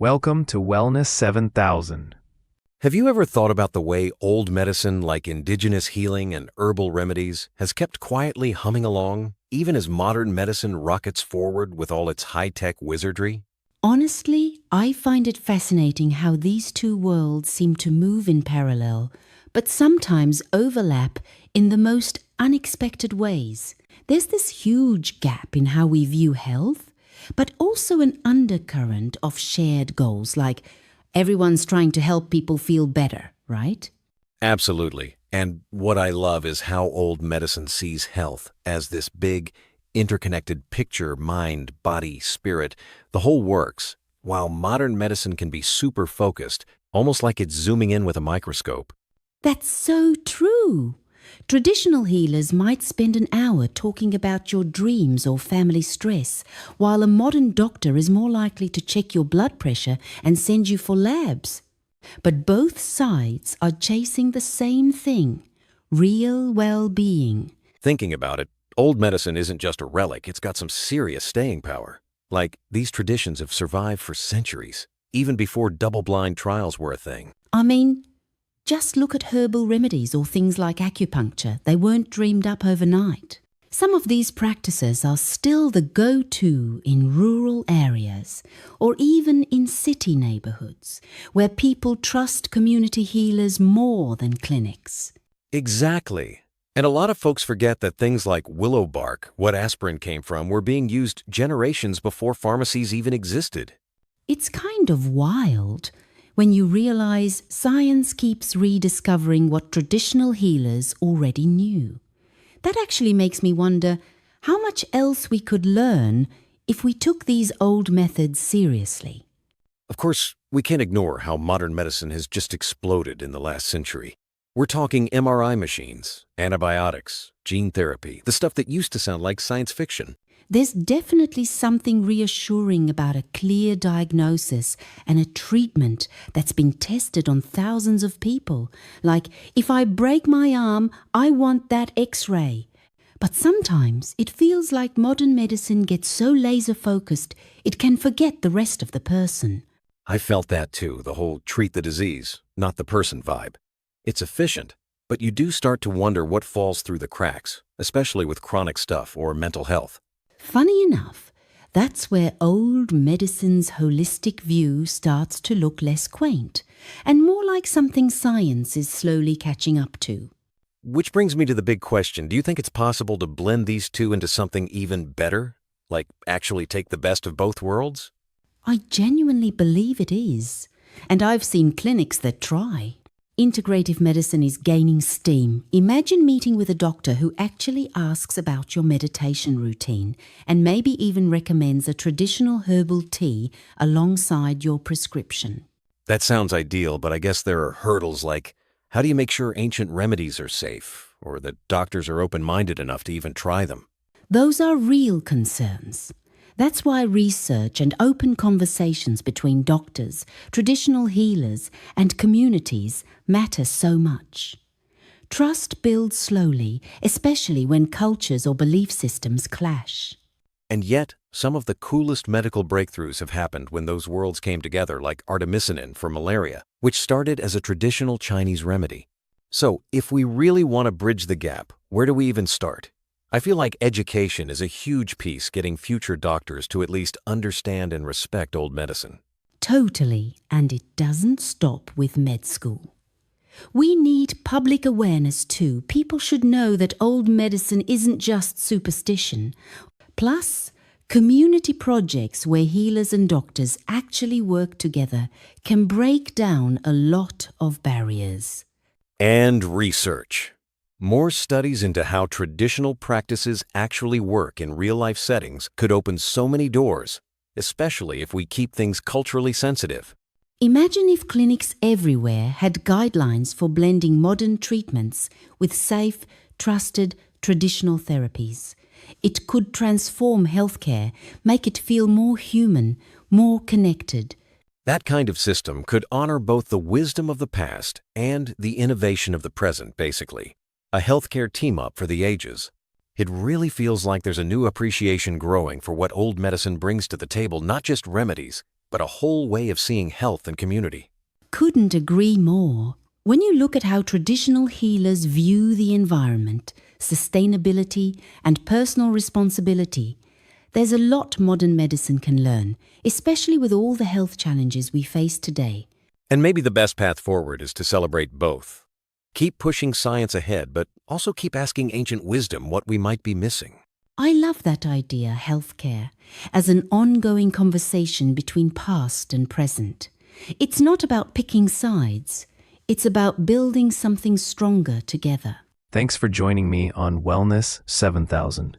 Welcome to Wellness 7000. Have you ever thought about the way old medicine like indigenous healing and herbal remedies has kept quietly humming along, even as modern medicine rockets forward with all its high-tech wizardry? Honestly, I find it fascinating how these two worlds seem to move in parallel, but sometimes overlap in the most unexpected ways. There's this huge gap in how we view health, but also an undercurrent of shared goals, like everyone's trying to help people feel better, right? Absolutely. And what I love is how old medicine sees health as this big, interconnected picture: mind, body, spirit, the whole works, while modern medicine can be super focused, almost like it's zooming in with a microscope. That's so true. Traditional healers might spend an hour talking about your dreams or family stress, while a modern doctor is more likely to check your blood pressure and send you for labs. But both sides are chasing the same thing: real well-being. Thinking about it, old medicine isn't just a relic, it's got some serious staying power. Like, these traditions have survived for centuries, even before double-blind trials were a thing. I mean, just look at herbal remedies or things like acupuncture. They weren't dreamed up overnight. Some of these practices are still the go-to in rural areas or even in city neighborhoods where people trust community healers more than clinics. Exactly. And a lot of folks forget that things like willow bark, what aspirin came from, were being used generations before pharmacies even existed. It's kind of wild when you realize science keeps rediscovering what traditional healers already knew. That actually makes me wonder how much else we could learn if we took these old methods seriously. Of course, we can't ignore how modern medicine has just exploded in the last century. We're talking MRI machines, antibiotics, gene therapy, the stuff that used to sound like science fiction. There's definitely something reassuring about a clear diagnosis and a treatment that's been tested on thousands of people. Like, if I break my arm, I want that X-ray. But sometimes it feels like modern medicine gets so laser-focused it can forget the rest of the person. I felt that too, the whole treat the disease, not the person vibe. It's efficient, but you do start to wonder what falls through the cracks, especially with chronic stuff or mental health. Funny enough, that's where old medicine's holistic view starts to look less quaint and more like something science is slowly catching up to. Which brings me to the big question. Do you think it's possible to blend these two into something even better? Like actually take the best of both worlds? I genuinely believe it is, and I've seen clinics that try. Integrative medicine is gaining steam. Imagine meeting with a doctor who actually asks about your meditation routine and maybe even recommends a traditional herbal tea alongside your prescription. That sounds ideal, but I guess there are hurdles like, how do you make sure ancient remedies are safe, or that doctors are open-minded enough to even try them? Those are real concerns. That's why research and open conversations between doctors, traditional healers, and communities matter so much. Trust builds slowly, especially when cultures or belief systems clash. And yet, some of the coolest medical breakthroughs have happened when those worlds came together, like artemisinin for malaria, which started as a traditional Chinese remedy. So, if we really want to bridge the gap, where do we even start? I feel like education is a huge piece, getting future doctors to at least understand and respect old medicine. Totally, and it doesn't stop with med school. We need public awareness too. People should know that old medicine isn't just superstition. Plus, community projects where healers and doctors actually work together can break down a lot of barriers. And research. More studies into how traditional practices actually work in real-life settings could open so many doors, especially if we keep things culturally sensitive. Imagine if clinics everywhere had guidelines for blending modern treatments with safe, trusted, traditional therapies. It could transform healthcare, make it feel more human, more connected. That kind of system could honor both the wisdom of the past and the innovation of the present, basically. A healthcare team-up for the ages. It really feels like there's a new appreciation growing for what old medicine brings to the table, not just remedies, but a whole way of seeing health and community. Couldn't agree more. When you look at how traditional healers view the environment, sustainability, and personal responsibility, there's a lot modern medicine can learn, especially with all the health challenges we face today. And maybe the best path forward is to celebrate both. Keep pushing science ahead, but also keep asking ancient wisdom what we might be missing. I love that idea, healthcare, as an ongoing conversation between past and present. It's not about picking sides. It's about building something stronger together. Thanks for joining me on Wellness 7000.